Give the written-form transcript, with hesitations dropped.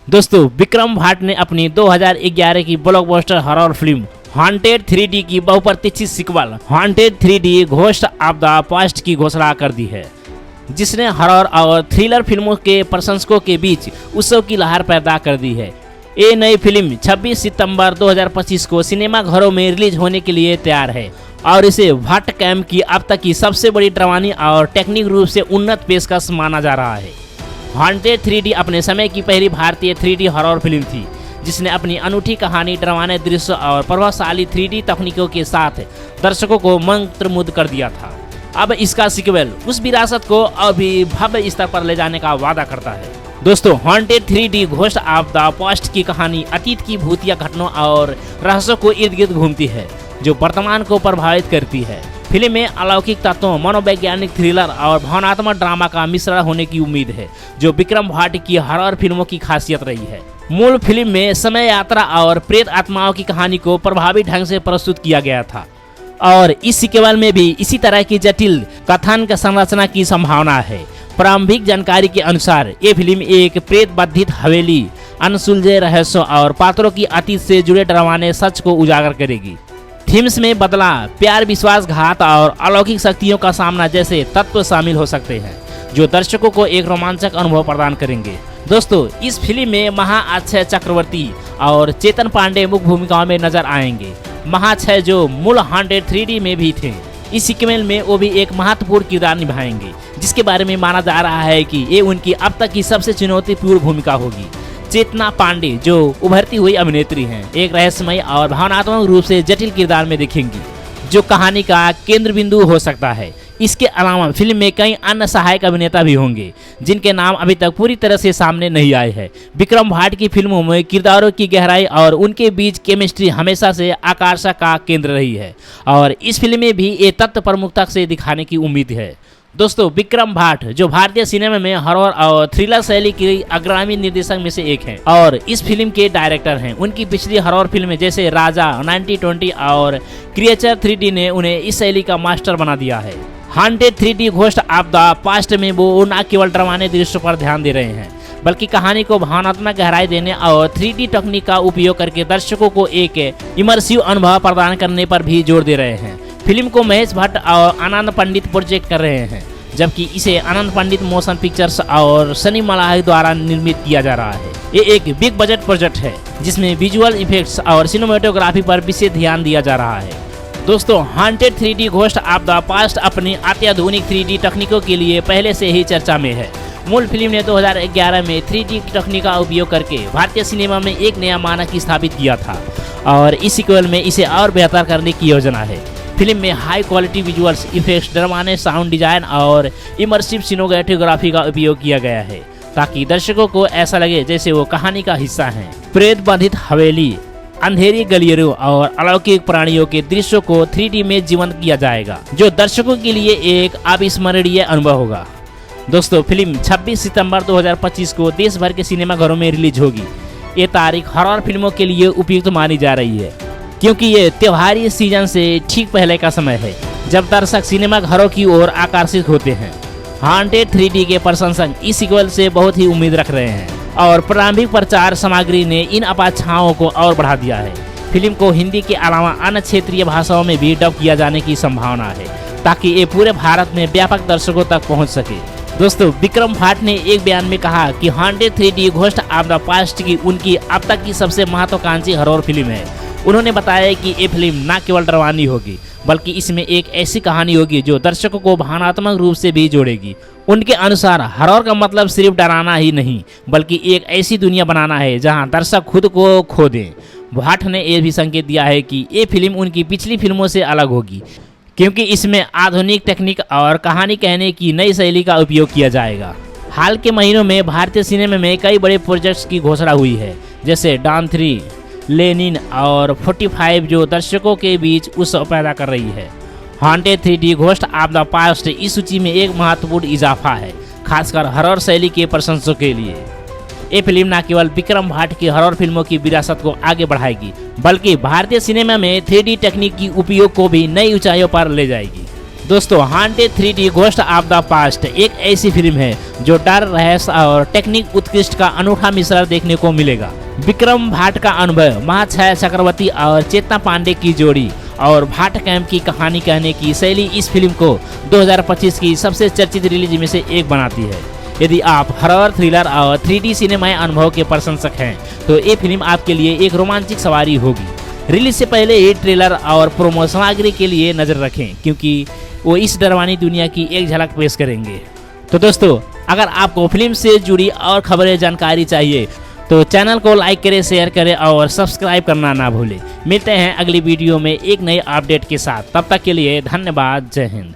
दोस्तों विक्रम भाट ने अपनी 2011 की blockbuster horror film haunted 3D की बहुप्रतीक्षित sequel haunted 3D ghost of the past की घोषणा कर दी है, जिसने हॉरर और थ्रिलर फिल्मों के प्रशंसकों के बीच उत्सव की लहर पैदा कर दी है। ये नई फिल्म 26 सितंबर 2025 को सिनेमा घरों में रिलीज होने के लिए तैयार है और इसे भाट कैम्प की अब तक की सबसे बड़ी डरावनी और टेक्निक रूप से उन्नत पेशकश माना जा रहा है। हॉन्टेड 3D अपने समय की पहली भारतीय 3D हॉरर फिल्म थी, जिसने अपनी अनूठी कहानी, डरावने दृश्य और प्रभावशाली 3D तकनीकों के साथ दर्शकों को मंत्रमुग्ध कर दिया था। अब इसका सीक्वल उस विरासत को अभी भव्य स्तर पर ले जाने का वादा करता है। दोस्तों haunted 3D ghost of the past की कहानी अतीत की भूतिया घटनाओं और रहस्यों को इर्द गिर्द घूमती है, जो वर्तमान को प्रभावित करती है। फिल्म में अलौकिक तत्वों, मनोवैज्ञानिक थ्रिलर और भावनात्मक ड्रामा का मिश्रण होने की उम्मीद है, जो विक्रम भाट की हॉरर फिल्मों की खासियत रही है। मूल फिल्म में समय यात्रा और प्रेत आत्माओं की कहानी को प्रभावी ढंग से प्रस्तुत किया गया था और इस सीक्वल में भी इसी तरह की जटिल कथन का संरचना की संभावना है। प्रारंभिक जानकारी के अनुसार ये फिल्म एक प्रेत बाधित हवेली, अनसुलझे रहस्यों और पात्रों की अतीत से जुड़े डरावने सच को उजागर करेगी। थीम्स में बदलाव, प्यार, विश्वासघात और अलौकिक शक्तियों का सामना जैसे तत्व शामिल हो सकते हैं, जो दर्शकों को एक रोमांचक अनुभव प्रदान करेंगे। दोस्तों इस फिल्म में महाअक्षय चक्रवर्ती और चेतन पांडे मुख्य भूमिकाओं में नजर आएंगे। महाअक्षय जो मूल हॉन्टेड 3D में भी थे, इस सीक्वल में वो भी एक महत्वपूर्ण किरदार निभाएंगे, जिसके बारे में माना जा रहा है कि ये उनकी अब तक की सबसे चुनौतीपूर्ण भूमिका होगी। चेतना पांडे जो उभरती हुई अभिनेत्री हैं, एक रहस्यमय और भावनात्मक रूप से जटिल किरदार में दिखेंगी, जो कहानी का केंद्र बिंदु हो सकता है। इसके अलावा फिल्म में कई अन्य सहायक अभिनेता भी होंगे, जिनके नाम अभी तक पूरी तरह से सामने नहीं आए हैं। विक्रम भाट की फिल्मों में किरदारों की गहराई और उनके बीच केमिस्ट्री हमेशा से आकर्षण का केंद्र रही है और इस फिल्म में भी ये तत्व प्रमुखता से दिखाने की उम्मीद है। दोस्तों विक्रम भाट जो भारतीय सिनेमा में हॉरर और थ्रिलर शैली के अग्रणी निर्देशक में से एक हैं और इस फिल्म के डायरेक्टर हैं। उनकी पिछली हॉरर फिल्में जैसे राजा 1920 और क्रिएचर 3D ने उन्हें इस शैली का मास्टर बना दिया है। Haunted 3D ghost of the past में वो न केवल डरावने दृश्यों पर ध्यान दे रहे हैं, बल्कि कहानी को भावनात्मक गहराई देने और 3D तकनीक का उपयोग करके दर्शकों को एक इमर्सिव अनुभव प्रदान करने पर भी जोर दे रहे हैं। फिल्म को महेश भट्ट और आनंद पंडित प्रोजेक्ट कर रहे हैं, जबकि इसे आनंद पंडित मोशन पिक्चर्स और सनी मलाही द्वारा निर्मित किया जा रहा है। ये एक बिग बजट प्रोजेक्ट है, जिसमें विजुअल इफेक्ट्स और सिनेमेटोग्राफी पर विशेष ध्यान दिया जा रहा है। दोस्तों haunted 3D ghost of the past अपनी अत्याधुनिक 3D तकनीकों के लिए पहले से ही चर्चा में है। मूल फिल्म ने 2011 में 3D तकनीक का उपयोग करके भारतीय सिनेमा में एक नया मानक स्थापित किया था और इस सीक्वल में इसे और बेहतर करने की योजना है। फिल्म में हाई क्वालिटी विजुअल्स इफेक्ट्स, डरावने साउंड डिजाइन और इमर्सिव सिनेमेटोग्राफी का उपयोग किया गया है, ताकि दर्शकों को ऐसा लगे जैसे वो कहानी का हिस्सा हैं। प्रेत बाधित हवेली, अंधेरी गलियों और अलौकिक प्राणियों के दृश्यों को 3D में जीवंत किया जाएगा, जो दर्शकों के लिए एक अविस्मरणीय अनुभव होगा। दोस्तों फिल्म 26 सितंबर 2025 को देश भर के सिनेमा घरों में रिलीज होगी। ये तारीख हॉरर फिल्मों के लिए उपयुक्त मानी जा रही है, क्योंकि ये त्योहारी सीजन से ठीक पहले का समय है, जब दर्शक सिनेमा घरों की ओर आकर्षित होते हैं। हॉन्टेड 3D के प्रशंसक इस सीक्वल से बहुत ही उम्मीद रख रहे हैं और प्रारंभिक प्रचार सामग्री ने इन अपेक्षाओं को और बढ़ा दिया है। फिल्म को हिंदी के अलावा अन्य क्षेत्रीय भाषाओं में भी डब किया जाने की संभावना है, ताकि ये पूरे भारत में व्यापक दर्शकों तक पहुंच सके। दोस्तों विक्रम भाट ने एक बयान में कहा कि haunted 3D ghost of the past की उनकी अब तक की सबसे महत्वाकांक्षी हॉरर फिल्म है। उन्होंने बताया कि ये फिल्म न केवल डरावनी होगी, बल्कि इसमें एक ऐसी कहानी होगी जो दर्शकों को भावनात्मक रूप से भी जोड़ेगी। उनके अनुसार हॉरर का मतलब सिर्फ डराना ही नहीं, बल्कि एक ऐसी दुनिया बनाना है जहां दर्शक खुद को खो दें। भाट ने यह भी संकेत दिया है कि ये फिल्म उनकी पिछली फिल्मों से अलग होगी, क्योंकि इसमें आधुनिक टेक्निक और कहानी कहने की नई शैली का उपयोग किया जाएगा। हाल के महीनों में भारतीय सिनेमा में कई बड़े प्रोजेक्ट्स की घोषणा हुई है, जैसे डॉन 3, लेनिन और 45, जो दर्शकों के बीच उत्सव पैदा कर रही है। Haunted 3D ghost of the past इस सूची में एक महत्वपूर्ण इजाफा है, खासकर हॉरर शैली के प्रशंसकों के लिए। ये फिल्म न केवल विक्रम भाट की हॉरर फिल्मों की विरासत को आगे बढ़ाएगी, बल्कि भारतीय सिनेमा में 3D तकनीक की उपयोग को भी नई ऊंचाइयों पर ले जाएगी। दोस्तों haunted 3D ghost of the past एक ऐसी फिल्म है जो डर, रहस्य और टेक्निक उत्कृष्ट का अनूठा मिश्रण देखने को मिलेगा। विक्रम भाट का अनुभव, महाछाया चक्रवर्ती और चेतना पांडे की जोड़ी और भाट कैंप की कहानी कहने की शैली इस फिल्म को 2025 की सबसे चर्चित रिलीज में से एक बनाती है। यदि आप हॉरर, थ्रिलर और 3D सिनेमाई अनुभव के प्रशंसक हैं तो ये फिल्म आपके लिए एक रोमांचक सवारी होगी। रिलीज से पहले ये ट्रेलर और प्रोमो सामग्री के लिए नजर रखें क्योंकि वो इस डरवानी दुनिया की एक झलक पेश करेंगे। तो दोस्तों, अगर आपको फिल्म से जुड़ी और खबरें जानकारी चाहिए तो चैनल को लाइक करें, शेयर करें और सब्सक्राइब करना ना भूलें। मिलते हैं अगली वीडियो में एक नए अपडेट के साथ। तब तक के लिए धन्यवाद। जय हिंद।